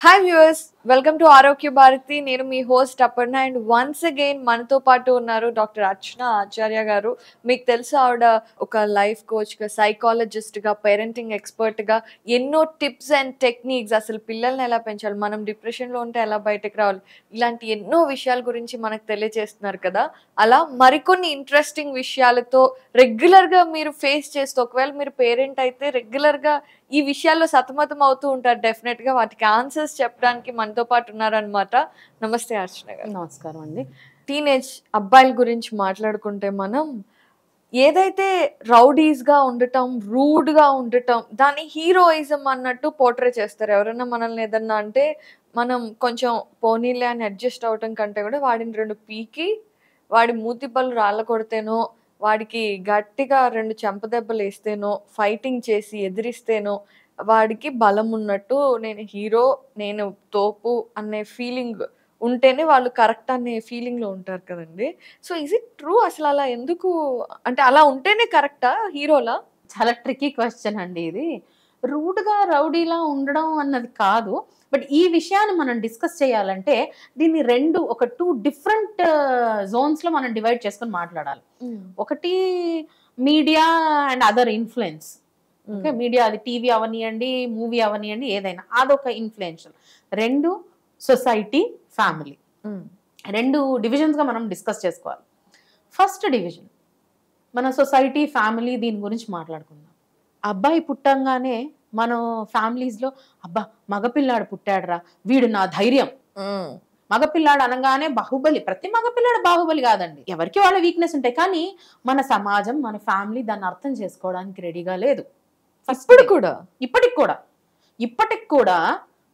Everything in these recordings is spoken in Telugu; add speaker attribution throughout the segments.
Speaker 1: Hi viewers, welcome to Arogya Bharati. నేను మీ host Aparna and once again మనతో పాటు ఉన్నారు డాక్టర్ అర్చన ఆచార్య గారు. మీకు తెలుసు, ఆవిడ ఒక లైఫ్ కోచ్గా, సైకాలజిస్ట్గా, పేరెంటింగ్ ఎక్స్పర్ట్గా ఎన్నో టిప్స్ అండ్ టెక్నిక్స్, అసలు పిల్లల్ని ఎలా పెంచాలి, మనం డిప్రెషన్లో ఉంటే ఎలా బయటకు రావాలి, ఇలాంటి ఎన్నో విషయాల గురించి మనకు తెలియజేస్తున్నారు కదా. అలా మరికొన్ని ఇంట్రెస్టింగ్ విషయాలతో రెగ్యులర్గా మీరు ఫేస్ చేస్తూ, ఒకవేళ మీరు పేరెంట్ అయితే రెగ్యులర్గా ఈ విషయాల్లో సతమతం అవుతూ ఉంటారు. డెఫినెట్గా వాటికి ఆన్సర్స్ చెప్పడానికి మనతో పాటు ఉన్నారనమాట. నమస్తే అర్చన గారు.
Speaker 2: నమస్కారం అండి.
Speaker 1: టీనేజ్ అబ్బాయిల గురించి మాట్లాడుకుంటే, మనం ఏదైతే రౌడీస్గా ఉండటం, రూడ్గా ఉండటం, దాన్ని హీరోయిజం అన్నట్టు పోర్ట్రే చేస్తారు. ఎవరైనా మనల్ని ఏదన్నా అంటే మనం కొంచెం పోనీలే అని అడ్జస్ట్ అవటం కంటే కూడా వాడిని రెండు పీకి వాడి మూతి పళ్ళు రాళ్ళ కొడితేనో, వాడికి గట్టిగా రెండు చెంపదెబ్బలు వేస్తేనో, ఫైటింగ్ చేసి ఎదిరిస్తేనో వాడికి బలం ఉన్నట్టు, నేను హీరో, నేను తోపు అనే ఫీలింగ్ ఉంటేనే వాళ్ళు కరెక్ట్ అనే ఫీలింగ్లో ఉంటారు కదండి. So is it true? అసలు అలా ఎందుకు, అంటే అలా ఉంటేనే కరెక్టా హీరోలా?
Speaker 2: చాలా ట్రిక్కీ క్వశ్చన్ అండి ఇది. రూడ్గా రౌడీలా ఉండడం అన్నది కాదు. బట్ ఈ విషయాన్ని మనం డిస్కస్ చేయాలంటే దీన్ని ఒక టూ డిఫరెంట్ జోన్స్లో మనం డివైడ్ చేసుకొని మాట్లాడాలి. ఒకటి media and other influence. Okay, media, అది టీవీ అవనియండి, మూవీ అవనియండి, ఏదైనా అదొక ఇన్ఫ్లుయెన్షియల్. రెండు సొసైటీ, ఫ్యామిలీ, రెండు డివిజన్స్గా మనం డిస్కస్ చేసుకోవాలి. ఫస్ట్ డివిజన్ మన సొసైటీ, ఫ్యామిలీ, దీని గురించి మాట్లాడుకుందాం. అబ్బాయి పుట్టంగానే మనం ఫ్యామిలీస్లో అబ్బా మగపిల్లాడు పుట్టాడురా, వీడు నా ధైర్యం. మగపిల్లాడు అనగానే బాహుబలి. ప్రతి మగపిల్లాడు బాహుబలి కాదండి, ఎవరికి వాళ్ళ వీక్నెస్ ఉంటాయి. కానీ మన సమాజం, మన ఫ్యామిలీ దాన్ని అర్థం చేసుకోవడానికి రెడీగా లేదు. ఇప్పటికి కూడా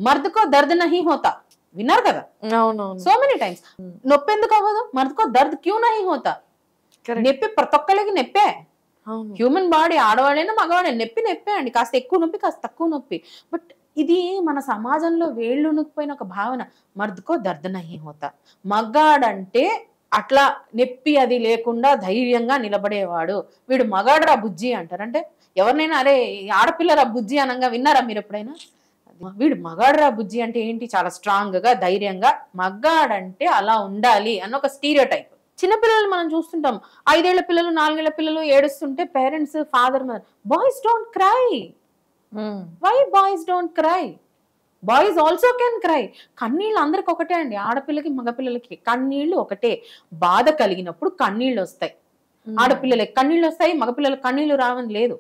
Speaker 2: మర్దుకో దర్ద్ నహీ హోతా విన్నారు కదా, సో మెనీ టైమ్స్. నొప్పి ఎందుకు అవ్వదు? మర్దుకో దర్ద్ క్యూ నహీ హోతా. నొప్పి ప్రతి ఒక్కరికి నొప్పే. హ్యూమన్ బాడీ, ఆడవాడైనా మగవాడైనా నొప్పే అండి. కాస్త ఎక్కువ నొప్పి, కాస్త తక్కువ నొప్పి. బట్ ఇది మన సమాజంలో వేళ్ళు ఉనుకుపోయిన ఒక భావన. మర్దుకో దర్ద్ నహీ హోతా. మగాడంటే అట్లా నొప్పి అది లేకుండా ధైర్యంగా నిలబడేవాడు, వీడు మగాడురా బుజ్జి అంటారు. అంటే ఎవరినైనా అరే ఆడపిల్లరా బుజ్జి అనగా విన్నారా మీరు ఎప్పుడైనా? వీడు మగాడురా బుజ్జి అంటే ఏంటి? చాలా స్ట్రాంగ్ గా, ధైర్యంగా. మగాడంటే అలా ఉండాలి అన్న ఒక స్టీరియోటైప్. చిన్నపిల్లలు మనం చూస్తుంటాం, 5 ఏళ్ల పిల్లలు, 4 ఏళ్ల పిల్లలు ఏడుస్తుంటే parents, father, mother, boys don't cry. Why boys don't cry? Boys also can cry. కన్నీళ్ళు అందరికి ఒకటే అండి, ఆడపిల్లకి మగపిల్లలకి కన్నీళ్లు ఒకటే. బాధ కలిగినప్పుడు కన్నీళ్ళు వస్తాయి. ఆడపిల్లలకి కన్నీళ్ళు వస్తాయి, మగపిల్లలకి కన్నీళ్లు రావని లేదు.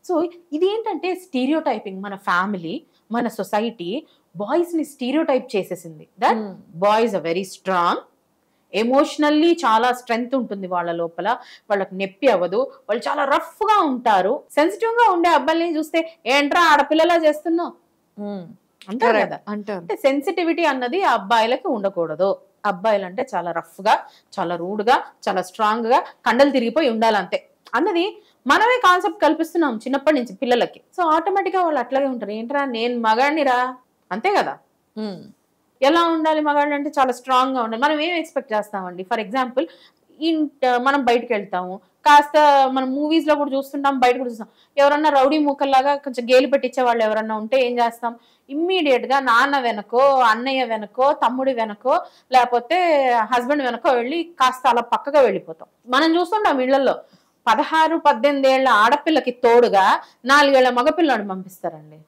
Speaker 2: సో ఇది ఏంటంటే స్టీరియోటైపింగ్. మన ఫ్యామిలీ, మన సొసైటీ బాయ్స్ ని స్టీరియోటైప్ చేసేసింది. That boys are very strong, emotionally చాలా స్ట్రెంగ్త్ ఉంటుంది వాళ్ళ లోపల, వాళ్ళకి నొప్పి అవ్వదు, వాళ్ళు చాలా రఫ్ గా ఉంటారు. సెన్సిటివ్ గా ఉండే అబ్బాయిని చూస్తే ఏంట్రా ఆడపిల్లలా చేస్తున్నావు అంటారు కదా. అంటే సెన్సిటివిటీ అన్నది ఆ అబ్బాయిలకి ఉండకూడదు. అబ్బాయిలు అంటే చాలా రఫ్ గా, చాలా రూడ్ గా, చాలా స్ట్రాంగ్ గా, కండలు తిరిగిపోయి ఉండాలంతే అన్నది మనమే కాన్సెప్ట్ కల్పిస్తున్నాం చిన్నప్పటి నుంచి పిల్లలకి. సో ఆటోమేటిక్ గా వాళ్ళు అట్లాగే ఉంటారు. ఏంట్రా నేను మగాడినిరా, అంతే కదా. ఎలా ఉండాలి మగాళ్ళు అంటే? చాలా స్ట్రాంగ్ గా ఉండాలి. మనం ఏం ఎక్స్పెక్ట్ చేస్తామండి? ఫర్ ఎగ్జాంపుల్, మనం బయటకు వెళ్తాము, కాస్త మనం మూవీస్ లో కూడా చూస్తుంటాం, బయట కూడా చూస్తాం. ఎవరన్నా రౌడీ మూకల్లాగా కొంచెం గేలు పెట్టించే వాళ్ళు ఎవరన్నా ఉంటే ఏం చేస్తాం? ఇమ్మీడియట్ గా నాన్న వెనకో, అన్నయ్య వెనకో, తమ్ముడి వెనకో, లేకపోతే హస్బెండ్ వెనకో వెళ్ళి కాస్త అలా పక్కగా వెళ్ళిపోతాం. మనం చూస్తుంటాం ఇళ్లలో 16-18 ఏళ్ల ఆడపిల్లకి తోడుగా 4 ఏళ్ల మగపిల్లాడు పంపిస్తారండి.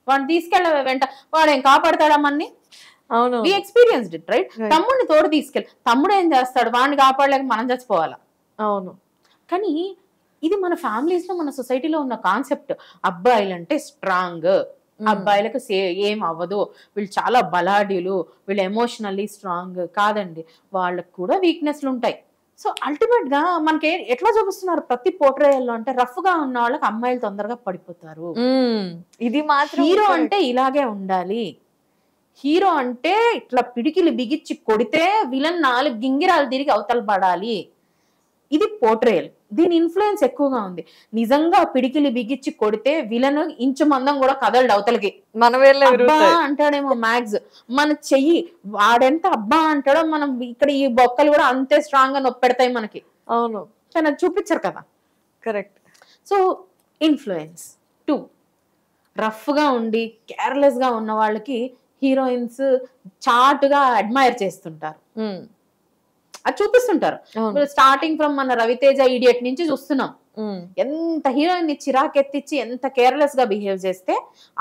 Speaker 2: వాడిని తీసుకెళ్ళ వెంట వాడేం కాపాడతాడమ్మని?
Speaker 1: అవును,
Speaker 2: వి ఎక్స్పీరియన్స్డ్ ఇట్, రైట్? తమ్ముడిని తోడు తీసుకెళ్ళి, తమ్ముడు ఏం చేస్తాడు? వాడిని కాపాడలేక మనం చచ్చిపోవాలా?
Speaker 1: అవును.
Speaker 2: కానీ ఇది మన ఫ్యామిలీస్ లో, మన సొసైటీలో ఉన్న కాన్సెప్ట్. అబ్బాయిలంటే స్ట్రాంగ్, అబ్బాయిలకు ఏం అవ్వదు, వీళ్ళు చాలా బలాఢ్యులు, వీళ్ళు ఎమోషనల్లీ స్ట్రాంగ్. కాదండి, వాళ్ళకు కూడా వీక్నెస్లు ఉంటాయి. సో అల్టిమేట్ గా మనకి ఎట్లా చూపిస్తున్నారు ప్రతి పోర్ట్రేయల్లో అంటే, రఫ్ గా ఉన్న వాళ్ళకి అమ్మాయిలు తొందరగా పడిపోతారు.
Speaker 1: ఇది మాత్రం
Speaker 2: హీరో అంటే ఇలాగే ఉండాలి. హీరో అంటే ఇట్లా పిడికిలు బిగిచ్చి కొడితే విలన్ 4 గింగిరాలు తిరిగి అవతల పడాలి. ఇది పోర్ట్రేయల్. దీని ఇన్ఫ్లుయెన్స్ ఎక్కువగా ఉంది. నిజంగా పిడికిలు బిగిచ్చి కొడితే విలన్ ఇంచు మందం కూడా కదలడు అవతలకి. అబ్బా అంటాడేమో మ్యాక్స్, మన చెయ్యి వాడెంత అబ్బా అంటాడో మనం ఇక్కడ ఈ బొక్కలు కూడా అంతే స్ట్రాంగ్ గా నొప్పి పెడతాయి మనకి.
Speaker 1: అవును,
Speaker 2: కానీ అది చూపించరు కదా.
Speaker 1: కరెక్ట్.
Speaker 2: సో ఇన్ఫ్లుయెన్స్ 2, రఫ్ గా ఉండి కేర్లెస్ గా ఉన్న వాళ్ళకి హీరోయిన్స్ చాటుగా అడ్మైర్ చేస్తుంటారు, అది చూపిస్తుంటారు. స్టార్టింగ్ ఫ్రమ్ మన రవితేజ ఇడియట్ నుంచి చూస్తున్నాం. ఎంత హీరోయిన్ ని చిరాకెత్తిచ్చి ఎంత కేర్లెస్ గా బిహేవ్ చేస్తే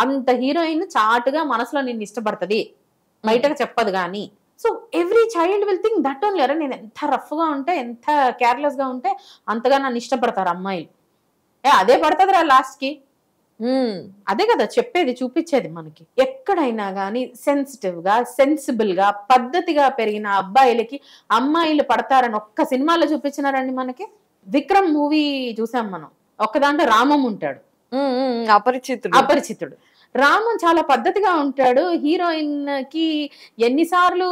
Speaker 2: అంత హీరోయిన్ చాటుగా మనసులో నిన్ను ఇష్టపడుతుంది, బయటకు చెప్పదు గాని. So every child will think that only. అరే నేను ఎంత రఫ్ గా ఉంటే, ఎంత కేర్లెస్ గా ఉంటే అంతగా నన్ను ఇష్టపడతారు అమ్మాయిలు. అదే పడుతుంది లాస్ట్ కి. అదే కదా చెప్పేది, చూపించేది మనకి. ఎక్కడైనా గానీ సెన్సిటివ్ గా, సెన్సిబుల్ గా, పద్ధతిగా పెరిగిన అబ్బాయిలకి అమ్మాయిలు పడతారని ఒక్క సినిమాలో చూపించినారండి మనకి. విక్రమ్ మూవీ చూసాం మనం. ఒక్క దాంట్లో రామం ఉంటాడు, అపరిచితుడు. రామం చాలా పద్ధతిగా ఉంటాడు. హీరోయిన్ కి ఎన్నిసార్లు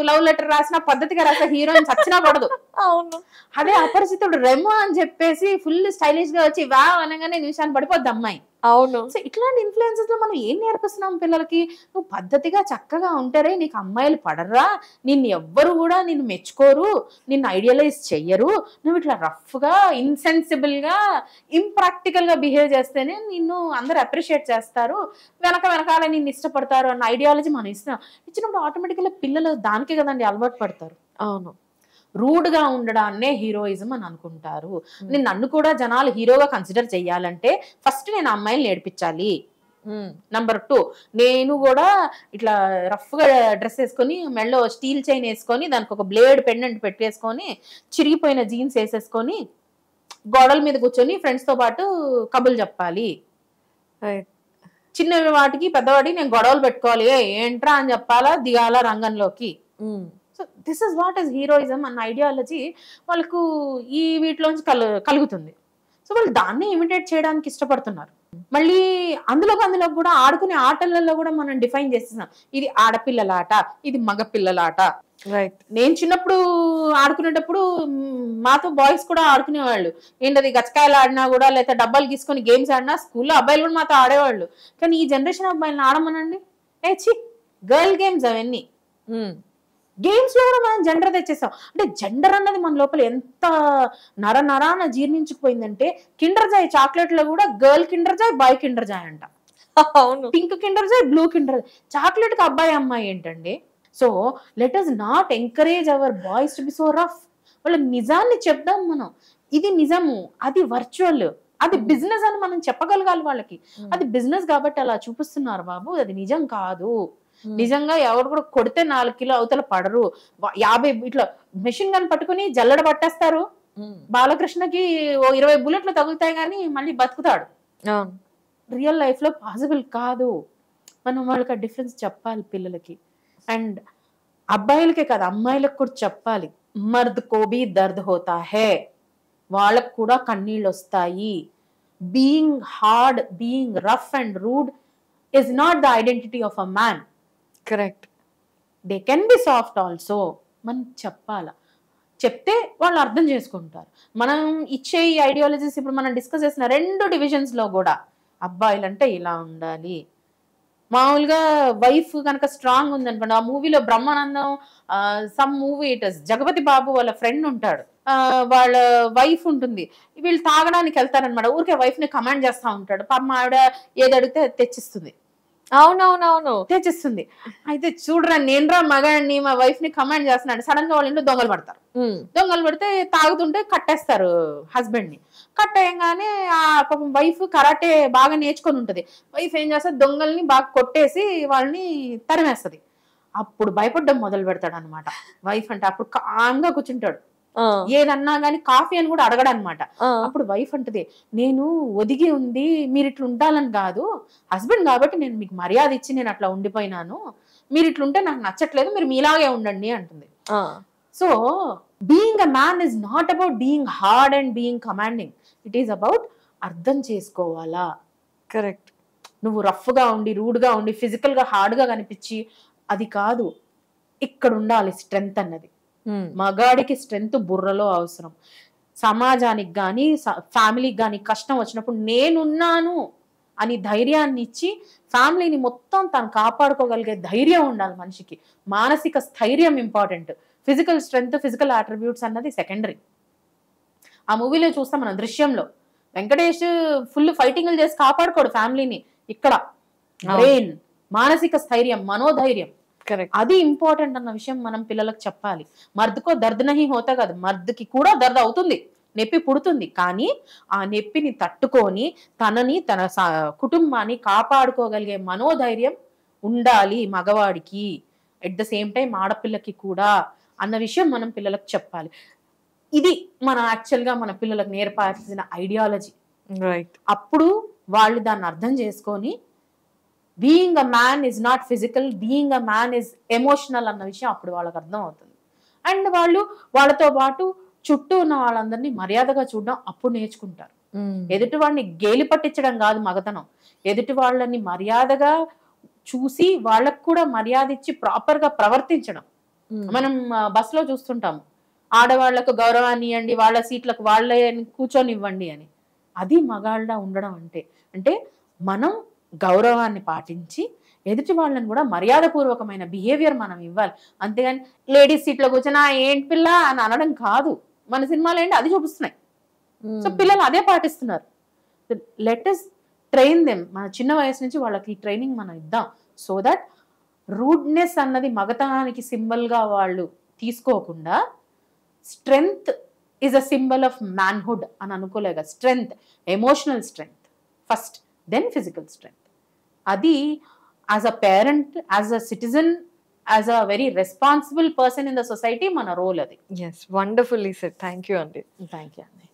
Speaker 2: లవ్ లెటర్ రాసినా పద్ధతిగా రాసా హీరోయిన్ చచ్చినా పడదు.
Speaker 1: అవును.
Speaker 2: అదే అపరిచితుడు రెమో అని చెప్పేసి ఫుల్ స్టైలిష్ గా వచ్చి వా అనగానే నిమిషాన్ని పడిపోద్ది అమ్మాయి.
Speaker 1: అవును.
Speaker 2: సో ఇట్లాంటి ఇన్ఫ్లుయెన్సెస్ లో మనం ఏం నేర్పిస్తున్నాం పిల్లలకి? నువ్వు పద్ధతిగా చక్కగా ఉంటారే నీకు అమ్మాయిలు పడరా, నిన్ను ఎవ్వరు కూడా నిన్ను మెచ్చుకోరు, నిన్ను ఐడియలైజ్ చెయ్యరు, నువ్వు ఇట్లా రఫ్ గా, ఇన్సెన్సిబుల్ గా, ఇంప్రాక్టికల్ గా బిహేవ్ చేస్తేనే నిన్ను అందరు అప్రిషియేట్ చేస్తారు, వెనకాల నిన్ను ఇష్టపడతారు అన్న ఐడియాలజీ మనం ఇచ్చినప్పుడు ఆటోమేటిక్గా పిల్లలు దానికే కదండి అలవాటు పడతారు.
Speaker 1: అవును.
Speaker 2: రూడ్ గా ఉండడాన్నే హీరోయిజం అని అనుకుంటారు. నన్ను కూడా జనాలు హీరోగా కన్సిడర్ చెయ్యాలంటే ఫస్ట్ నేను అమ్మాయిని నేర్పించాలి. నంబర్ 2, నేను కూడా ఇట్లా రఫ్ గా డ్రెస్ వేసుకొని, మెడలో స్టీల్ చైన్ వేసుకొని, దానికి ఒక బ్లేడ్ పెండెంట్ పెట్టేసుకొని, చిరిగిపోయిన జీన్స్ వేసేసుకొని గోడల మీద కూర్చొని ఫ్రెండ్స్ తో పాటు కబుర్లు చెప్పాలి. చిన్న వాటికి పెద్దవాటికి నేను గొడవలు పెట్టుకోవాలి, ఏంట్రా అని చెప్పాలా, దిగాల రంగంలోకి. So this is what is heroism అన్న ఐడియాలజీ వాళ్ళకు ఈ వీటిలోంచి కలుగుతుంది. సో వాళ్ళు దాన్ని ఇమిటేట్ చేయడానికి ఇష్టపడుతున్నారు. మళ్ళీ అందులో కూడా ఆడుకునే ఆటలలో కూడా మనం డిఫైన్ చేస్తున్నాం, ఇది ఆడపిల్లల ఆట, ఇది మగ పిల్లల ఆట.
Speaker 1: రైట్.
Speaker 2: నేను చిన్నప్పుడు ఆడుకునేటప్పుడు మాతో బాయ్స్ కూడా ఆడుకునేవాళ్ళు. ఏంటది గచ్చకాయలు ఆడినా కూడా, లేకపోతే డబ్బాలు గీసుకొని గేమ్స్ ఆడినా స్కూల్లో అబ్బాయిలు కూడా మాతో ఆడేవాళ్ళు. కానీ ఈ జనరేషన్ అబ్బాయిలను ఆడమనండి, గర్ల్ గేమ్స్ అవన్నీ. గేమ్స్ లో కూడా మనం జెండర్ తెచ్చేసాం. అంటే జెండర్ అన్నది మన లోపల ఎంత నరాన జీర్ణించుకుపోయిందంటే, కిండర్ జాయ్ చాక్లెట్ లో కూడా girl Kinder Joy, boy Kinder Joy అంట.
Speaker 1: అవును.
Speaker 2: Pink Kinder Joy, blue Kinder Joy. Chocolate కి అబ్బాయి అమ్మాయి ఏంటండి? So let us not encourage our boys to be so rough. వాళ్ళ నిజాన్ని చెప్దాం మనం, ఇది నిజము, అది వర్చువల్, అది బిజినెస్ అని మనం చెప్పగలగాలి వాళ్ళకి. అది బిజినెస్ కాబట్టి అలా చూపిస్తున్నారు బాబు, అది నిజం కాదు. నిజంగా ఎవరు కూడా కొడితే 4 కిలో అవతల పడరు. 50 ఇట్లా మెషిన్ గన్ పట్టుకుని జల్లడ పట్టేస్తారు. బాలకృష్ణకి 20 బుల్లెట్లు తగులుతాయి కానీ మళ్ళీ బతుకుతాడు. రియల్ లైఫ్ లో పాసిబుల్ కాదు. మనం వాళ్ళకి ఆ డిఫరెన్స్ చెప్పాలి పిల్లలకి. అండ్ అబ్బాయిలకే కాదు అమ్మాయిలకు కూడా చెప్పాలి, మర్ద్ కోబీ దర్ద్ హోతా హే, వాళ్ళకు కూడా కన్నీళ్ళు వస్తాయి. Being hard, being rough and rude is not the identity of a man.
Speaker 1: Correct.
Speaker 2: They can be soft also. మనం చెప్పాలా, చెప్తే వాళ్ళు అర్థం చేసుకుంటారు. మనం ఇచ్చే ఈ ఐడియాలజీస్ ఇప్పుడు మనం డిస్కస్ చేసిన 2 డివిజన్స్ లో కూడా అబ్బాయిలంటే ఇలా ఉండాలి. మామూలుగా వైఫ్ కనుక స్ట్రాంగ్ ఉందనుకోండి, ఆ మూవీలో Brahmanandam some movie it is Jagapathi Babu వాళ్ళ ఫ్రెండ్ ఉంటాడు, వాళ్ళ వైఫ్ ఉంటుంది, వీళ్ళు తాగడానికి వెళ్తారనమాట. ఊరికే వైఫ్ ని కమాండ్ చేస్తా ఉంటాడు. పాపం ఆవిడ ఏది అడిగితే తెచ్చిస్తుంది.
Speaker 1: అవునవునవును,
Speaker 2: తెచ్చిస్తుంది. అయితే చూడరా నేనురా మగాడిని, మా వైఫ్ ని కమాండ్ చేస్తున్నాడు. సడన్ గా వాళ్ళ ఇంట్లో దొంగలు పడతారు. దొంగలు పడితే తాగుతుంటే కట్టేస్తారు హస్బెండ్ ని. కట్టేయంగానే ఆ పాపం వైఫ్ కరాటే బాగా నేర్చుకొని ఉంటది. వైఫ్ ఏం చేస్తుంది, దొంగల్ని బాగా కొట్టేసి వాళ్ళని తరిమేస్తుంది. అప్పుడు భయపడ్డం మొదలు పెడతాడు అనమాట వైఫ్ అంటే. అప్పుడు కామ్గా కూర్చుంటాడు, ఏదన్నా గానీ కాఫీ అని కూడా అడగడు అనమాట. అప్పుడు వైఫ్ అంటది, నేను ఒదిగి ఉంది, మీరు ఇట్లా ఉండాలని కాదు, హస్బెండ్ కాబట్టి నేను మీకు మర్యాద ఇచ్చి నేను అట్లా ఉండిపోయినాను, మీరు ఇట్లుంటే నాకు నచ్చట్లేదు, మీరు మీలాగే ఉండండి అంటుంది. So being a man is not about being hard and being commanding, it is about అర్థం చేసుకోవాలా.
Speaker 1: కరెక్ట్.
Speaker 2: నువ్వు రఫ్ గా ఉండి, రూడ్ గా ఉండి, ఫిజికల్ గా హార్డ్ గా కనిపించి అది కాదు. ఇక్కడ ఉండాలి స్ట్రెంగ్త్ అన్నది. మగాడికి స్ట్రెంగ్త్ బుర్రలో అవసరం. సమాజానికి కానీ ఫ్యామిలీకి కానీ కష్టం వచ్చినప్పుడు నేనున్నాను అని ధైర్యాన్ని ఇచ్చి ఫ్యామిలీని మొత్తం తను కాపాడుకోగలిగే ధైర్యం ఉండాలి మనిషికి. మానసిక స్థైర్యం important, physical strength, physical attributes అన్నది సెకండరీ. ఆ మూవీలో చూస్తాం మనం దృశ్యంలో, వెంకటేష్ ఫుల్ ఫైటింగ్లు చేసి కాపాడుకోడు ఫ్యామిలీని. ఇక్కడ బ్రెయిన్, మానసిక స్థైర్యం, మనోధైర్యం,
Speaker 1: కరెక్ట్.
Speaker 2: అది ఇంపార్టెంట్ అన్న విషయం మనం పిల్లలకు చెప్పాలి. మర్దుకో దర్ద్ నహీ హోతా కాదు, మర్ద్కి కూడా దర్ద్ అవుతుంది, నొప్పి పుడుతుంది. కానీ ఆ నొప్పిని తట్టుకొని తనని తన కుటుంబాన్ని కాపాడుకోగలిగే మనోధైర్యం ఉండాలి మగవాడికి, ఎట్ ద సేమ్ టైం ఆడపిల్లకి కూడా అన్న విషయం మనం పిల్లలకు చెప్పాలి. ఇది మనం యాక్చువల్గా మన పిల్లలకు నేర్పాల్సిన ఐడియాలజీ.
Speaker 1: రైట్.
Speaker 2: అప్పుడు వాళ్ళు దాన్ని అర్థం చేసుకొని being a man is not physical, being a man is emotional అన్న విషయం అప్పుడు వాళ్ళకి అర్థం అవుతుంది. అండ్ వాళ్ళు వాళ్ళతో పాటు చుట్టూ ఉన్న వాళ్ళందరినీ మర్యాదగా చూడడం అప్పుడు నేర్చుకుంటారు. ఎదుటి వాడిని గేలి పట్టించడం కాదు మగతనం, ఎదుటి వాళ్ళని మర్యాదగా చూసి వాళ్ళకు కూడా మర్యాద ఇచ్చి ప్రాపర్ గా ప్రవర్తించడం. మనం బస్సులో చూస్తుంటాము, ఆడవాళ్లకు గౌరవాన్ని ఇవ్వండి, వాళ్ళ సీట్లకు వాళ్ళే కూర్చొని ఇవ్వండి అని. అది మగాళ్ళ ఉండడం అంటే. అంటే మనం గౌరవాన్ని పాటించి ఎదుటి వాళ్ళని కూడా మర్యాదపూర్వకమైన బిహేవియర్ మనం ఇవ్వాలి. అంతేగాని లేడీస్ సీట్లో కూర్చొని ఏంటి పిల్ల అని అనడం కాదు. మన సినిమాలు ఏంటి అది చూపిస్తున్నాయి. సో పిల్లలు అదే పాటిస్తున్నారు. Let us train them. మన చిన్న వయసు నుంచి వాళ్ళకి ఈ ట్రైనింగ్ మనం ఇద్దాం. సో దట్ రూడ్నెస్ అన్నది మగతనానికి సింబల్ గా వాళ్ళు తీసుకోకుండా strength is a symbol of manhood అని అనుకోలేక, strength, emotional strength first, then physical strength. అది as a parent, as a citizen, as a very responsible person in the society మన రోల్ అది.
Speaker 1: Yes, wonderfully said. Thank you అండి.
Speaker 2: థ్యాంక్ యూ అండి.